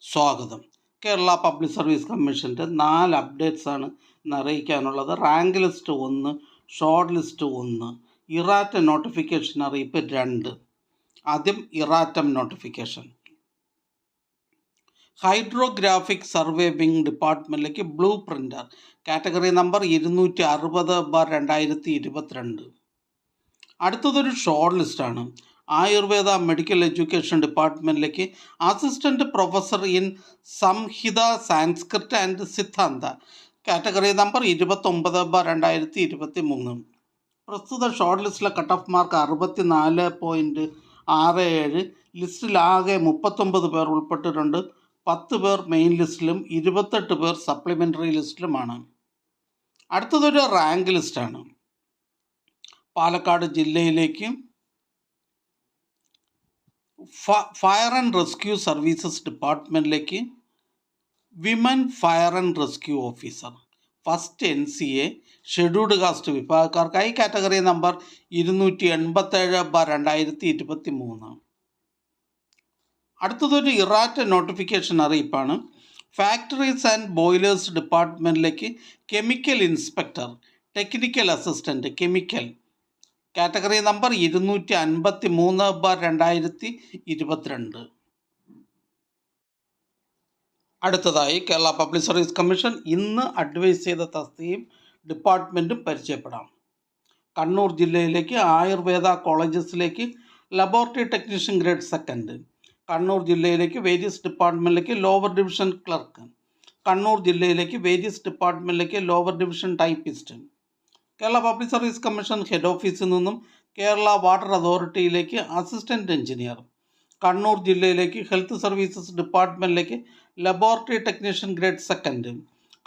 സ്വാഗതം. Kerala public service കമ്മീഷൻ്റെ 4 അപ്ഡേറ്റ്സാണ് ഇന്ന് അറിയിക്കാനുള്ളത്. Rank list 1, short list 1, erratum notification അറിയിപ്പ് 2. ആദ്യം erratum notification. Hydrographic survey wing ഡിപ്പാർട്ട്മെൻറ്റിലേക്ക് ബ്ലൂ പ്രിൻ്റർ കാറ്റഗറി നമ്പർ 260/2022. അടുത്തതൊരു ഷോർട്ട് ലിസ്റ്റാണ്. ആയുർവേദ മെഡിക്കൽ എഡ്യൂക്കേഷൻ ഡിപ്പാർട്ട്മെൻറ്റിലേക്ക് assistant professor in Samhita Sanskrit and Siddhanta category number 29/2023. പ്രസ്തുത ഷോർട്ട് ലിസ്റ്റിലെ കട്ട് ഓഫ് മാർക്ക് 64.67. ലിസ്റ്റിലാകെ 39 പേർ ഉൾപ്പെട്ടിട്ടുണ്ട്. 10 പേർ മെയിൻ ലിസ്റ്റിലും 28 പേർ സപ്ലിമെൻ്ററി ലിസ്റ്റിലുമാണ്. അടുത്തതൊരു റാങ്ക് ലിസ്റ്റാണ്. പാലക്കാട് ജില്ലയിലേക്ക് ഫയർ ആൻഡ് റെസ്ക്യൂ സർവീസസ് ഡിപ്പാർട്ട്മെൻറ്റിലേക്ക് women fire and rescue officer first NCA scheduled caste വിഭാഗക്കാർക്കായി കാറ്റഗറി നമ്പർ 287/2023. അടുത്തതൊരു ഇറാറ്റ നോട്ടിഫിക്കേഷൻ അറിയിപ്പാണ്. ഫാക്ടറീസ് ആൻഡ് ബോയിലേഴ്സ് ഡിപ്പാർട്ട്മെൻറ്റിലേക്ക് chemical inspector technical assistant chemical category number 253/2022. അടുത്തതായി കേരള പബ്ലിക് സർവീസ് കമ്മീഷൻ ഇന്ന് advise ചെയ്ത തസ്തികയും ഡിപ്പാർട്ട്മെൻറ്റും പരിചയപ്പെടാം. കണ്ണൂർ ജില്ലയിലേക്ക് ആയുർവേദ കോളേജസിലേക്ക് ലബോറട്ടറി ടെക്നീഷ്യൻ ഗ്രേഡ് 2. കണ്ണൂർ ജില്ലയിലേക്ക് വേരിയസ് ഡിപ്പാർട്ട്മെൻറ്റിലേക്ക് ലോവർ ഡിവിഷൻ ക്ലർക്ക്. കണ്ണൂർ ജില്ലയിലേക്ക് വേരിയസ് ഡിപ്പാർട്ട്മെൻറ്റിലേക്ക് lower division typist. Kerala public service commission head ഓഫീസിൽ നിന്നും കേരള വാട്ടർ അതോറിറ്റിയിലേക്ക് അസിസ്റ്റൻറ്റ് എഞ്ചിനീയർ. കണ്ണൂർ ജില്ലയിലേക്ക് ഹെൽത്ത് സർവീസസ് ഡിപ്പാർട്ട്മെൻറ്റിലേക്ക് ലബോറട്ടറി ടെക്നീഷ്യൻ ഗ്രേഡ് 2.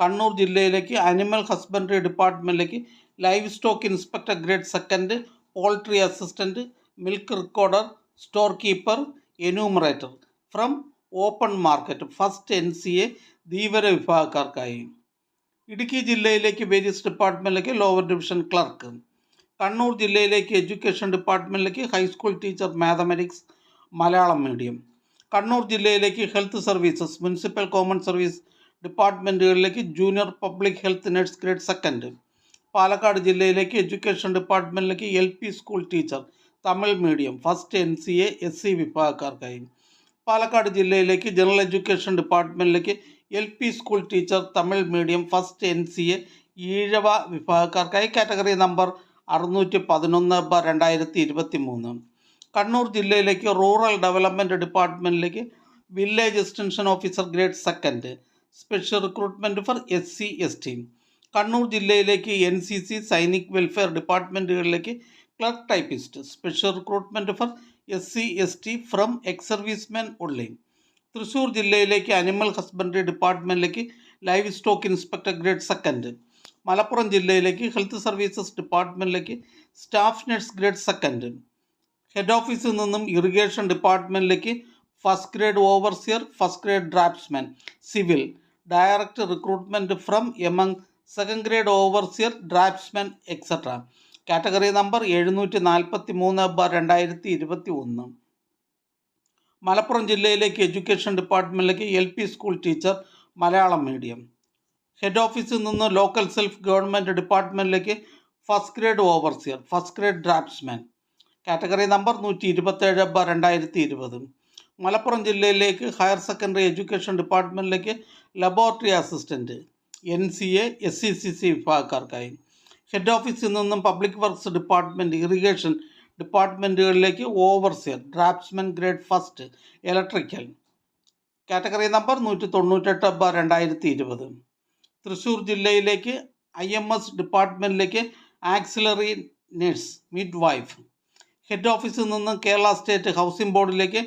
കണ്ണൂർ ജില്ലയിലേക്ക് അനിമൽ ഹസ്ബൻഡറി ഡിപ്പാർട്ട്മെൻറ്റിലേക്ക് livestock inspector grade 2, poultry assistant, milk recorder, store keeper, enumerator from open market first NCA Dheevara വിഭാഗക്കാർക്കായി. ഇടുക്കി ജില്ലയിലേക്ക് various ഡിപ്പാർട്ട്മെൻറ്റിലേക്ക് ലോവർ ഡിവിഷൻ ക്ലർക്ക്. കണ്ണൂർ ജില്ലയിലേക്ക് എഡ്യൂക്കേഷൻ ഡിപ്പാർട്ട്മെൻറ്റിലേക്ക് high school teacher mathematics Malayalam medium. Kannur ജില്ലയിലേക്ക് health services municipal common service ഡിപ്പാർട്ട്മെൻറ്റുകളിലേക്ക് junior public health nurse grade 2. Palakkad ജില്ലയിലേക്ക് education ഡിപ്പാർട്ട്മെൻറ്റിലേക്ക് LP school teacher Tamil medium first NCA SC വിഭാഗക്കാർക്കായി. പാലക്കാട് ജില്ലയിലേക്ക് ജനറൽ എഡ്യൂക്കേഷൻ ഡിപ്പാർട്ട്മെൻറ്റിലേക്ക് LP school teacher Tamil medium first NCA Ezhava വിഭാഗക്കാർക്കായി category number 611/2023. Kannur ജില്ലയിലേക്ക് rural development ഡിപ്പാർട്ട്മെൻറ്റിലേക്ക് village extension officer grade 2, special recruitment for SC ST. Kannur ജില്ലയിലേക്ക് NCC Sainik welfare ഡിപ്പാർട്ട്മെൻറ്റുകളിലേക്ക് clerk typist, special recruitment for SC ST from ex servicemen ഉള്ളി. തൃശ്ശൂർ ജില്ലയിലേക്ക് animal husbandry ഡിപ്പാർട്ട്മെൻറ്റിലേക്ക് livestock inspector grade 2. Malappuram ജില്ലയിലേക്ക് health services ഡിപ്പാർട്ട്മെൻറ്റിലേക്ക് staff nurse grade 2. Head ഓഫീസിൽ നിന്നും irrigation ഡിപ്പാർട്ട്മെൻറ്റിലേക്ക് first grade overseer, first grade draftsman civil, direct recruitment from among second grade overseer draftsman etcetera category number 743/2021. Malappuram ജില്ലയിലേക്ക് education ഡിപ്പാർട്ട്മെൻറ്റിലേക്ക് LP school teacher Malayalam medium. Head ഓഫീസിൽ നിന്ന് local self government ഡിപ്പാർട്ട്മെൻറ്റിലേക്ക് first grade overseer, first grade draftsman category number 127/2020. Malappuram ജില്ലയിലേക്ക് higher secondary education ഡിപ്പാർട്ട്മെൻറ്റിലേക്ക് laboratory assistant NCA SCCC വിഭാഗക്കാർക്കായി. Head ഓഫീസിൽ നിന്നും പബ്ലിക് വർക്ക്സ് ഡിപ്പാർട്ട്മെൻറ്റ് ഇറിഗേഷൻ ഡിപ്പാർട്ട്മെൻറ്റുകളിലേക്ക് overseer draftsman grade 1 electrical category number 198/2020. Thrissur ജില്ലയിലേക്ക് IMS ഡിപ്പാർട്ട്മെൻറ്റിലേക്ക് auxiliary nurse midwife. Head ഓഫീസിൽ നിന്ന് കേരള സ്റ്റേറ്റ് ഹൗസിംഗ് ബോർഡിലേക്ക്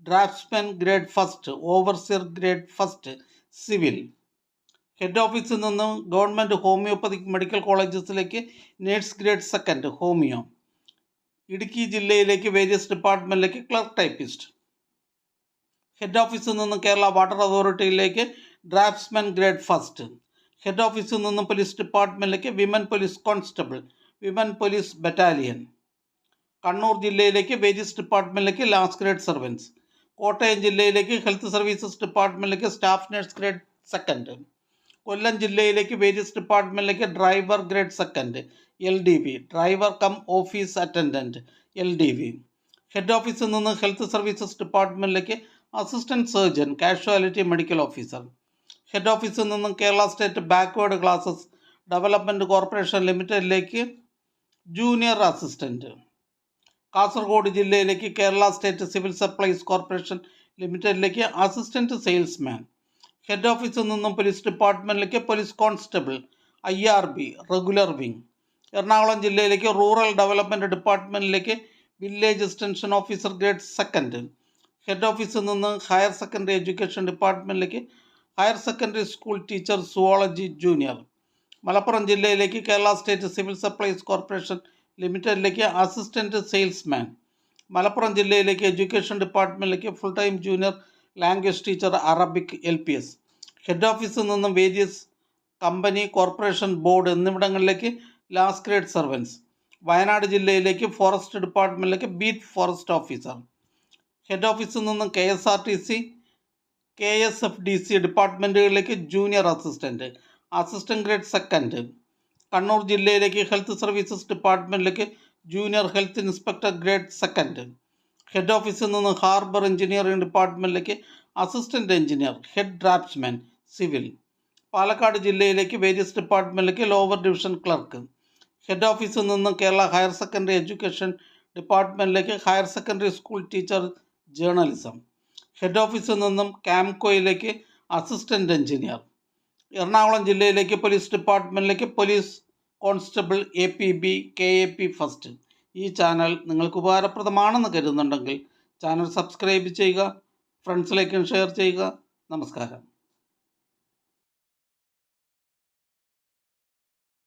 draftsman grade 1, overseer grade 1 civil. Head ഓഫീസിൽ നിന്നും ഗവൺമെൻറ് ഹോമിയോപ്പതിക് മെഡിക്കൽ കോളേജസിലേക്ക് നേഴ്സ് ഗ്രേഡ് 2 ഹോമിയോ. ഇടുക്കി ജില്ലയിലേക്ക് വേരിയസ് ഡിപ്പാർട്ട്മെൻറ്റിലേക്ക് ക്ലർക്ക് ടൈപ്പിസ്റ്റ്. ഹെഡ് ഓഫീസിൽ നിന്നും കേരള വാട്ടർ അതോറിറ്റിയിലേക്ക് ഡ്രാഫ്റ്റ്സ്മാൻ ഗ്രേഡ് 1. ഹെഡ് ഓഫീസിൽ നിന്നും പോലീസ് ഡിപ്പാർട്ട്മെൻറ്റിലേക്ക് women police constable, women police battalion. Kannur ജില്ലയിലേക്ക് വേരിയസ് ഡിപ്പാർട്ട്മെൻറ്റിലേക്ക് ലാസ്റ്റ് ഗ്രേഡ് സർവൻസ്. കോട്ടയം ജില്ലയിലേക്ക് ഹെൽത്ത് സർവീസസ് ഡിപ്പാർട്ട്മെൻറ്റിലേക്ക് staff nurse grade second. Kollam ജില്ലയിലേക്ക് വേരിയസ് ഡിപ്പാർട്ട്മെൻറ്റിലേക്ക് driver grade second LDV, driver cum office attendant LDV. Head ഓഫീസിൽ നിന്ന് ഹെൽത്ത് സർവീസസ് ഡിപ്പാർട്ട്മെൻറ്റിലേക്ക് assistant surgeon casualty medical officer. Head ഓഫീസിൽ നിന്നും Kerala state backward classes development corporation ലിമിറ്റഡിലേക്ക് ജൂനിയർ അസിസ്റ്റൻറ്റ്. കാസർഗോഡ് ജില്ലയിലേക്ക് Kerala state civil supplies corporation ലിമിറ്റഡിലേക്ക് അസിസ്റ്റൻറ്റ് സെയിൽസ്മാൻ. ഹെഡ് ഓഫീസിൽ നിന്നും പോലീസ് ഡിപ്പാർട്ട്മെൻറ്റിലേക്ക് police constable IRB regular wing. Ernakulam ജില്ലയിലേക്ക് റൂറൽ ഡെവലപ്മെൻറ്റ് ഡിപ്പാർട്ട്മെൻറ്റിലേക്ക് village extension officer grade second. Head ഓഫീസിൽ നിന്ന് ഹയർ സെക്കൻഡറി എഡ്യൂക്കേഷൻ ഡിപ്പാർട്ട്മെൻറ്റിലേക്ക് higher secondary school teacher zoology junior. Malappuram ജില്ലയിലേക്ക് Kerala state civil supplies corporation ലിമിറ്റഡിലേക്ക് അസിസ്റ്റൻറ്റ് സെയിൽസ്മാൻ. മലപ്പുറം ജില്ലയിലേക്ക് എഡ്യൂക്കേഷൻ ഡിപ്പാർട്ട്മെൻറ്റിലേക്ക് full time junior language teacher Arabic LPS. Head ഓഫീസിൽ നിന്നും വേരിയസ് കമ്പനി കോർപ്പറേഷൻ ബോർഡ് എന്നിവിടങ്ങളിലേക്ക് ലാസ്റ്റ് ഗ്രേഡ് സർവൻസ്. വയനാട് ജില്ലയിലേക്ക് forest ഡിപ്പാർട്ട്മെൻറ്റിലേക്ക് ബീറ്റ് ഫോറസ്റ്റ് ഓഫീസർ. ഹെഡ് ഓഫീസിൽ നിന്നും KSRTC KSFDC ഡിപ്പാർട്ട്മെൻറ്റുകളിലേക്ക് junior assistant assistant grade second. Kannur ജില്ലയിലേക്ക് ഹെൽത്ത് സർവീസസ് ഡിപ്പാർട്ട്മെൻറ്റിലേക്ക് junior health inspector grade second. Head ഓഫീസിൽ നിന്ന് ഹാർബർ എഞ്ചിനീയറിംഗ് ഡിപ്പാർട്ട്മെൻറ്റിലേക്ക് assistant engineer head draftsman civil. Palakkad ജില്ലയിലേക്ക് വേരിയസ് ഡിപ്പാർട്ട്മെൻറ്റിലേക്ക് ലോവർ ഡിവിഷൻ ക്ലർക്ക്. ഹെഡ് ഓഫീസിൽ നിന്ന് കേരള ഹയർ സെക്കൻഡറി എഡ്യൂക്കേഷൻ ഡിപ്പാർട്ട്മെൻറ്റിലേക്ക് higher secondary school teacher journalism. Head ഓഫീസിൽ നിന്നും ക്യാംകോയിലേക്ക് അസിസ്റ്റൻറ്റ് എഞ്ചിനീയർ. എറണാകുളം ജില്ലയിലേക്ക് പോലീസ് ഡിപ്പാർട്ട്മെൻറ്റിലേക്ക് police constable APB KAP first. ഈ ചാനൽ നിങ്ങൾക്ക് ഉപകാരപ്രദമാണെന്ന് കരുതുന്നുണ്ടെങ്കിൽ ചാനൽ സബ്സ്ക്രൈബ് ചെയ്യുക, ഫ്രണ്ട്സിലേക്കും ഷെയർ ചെയ്യുക. നമസ്കാരം.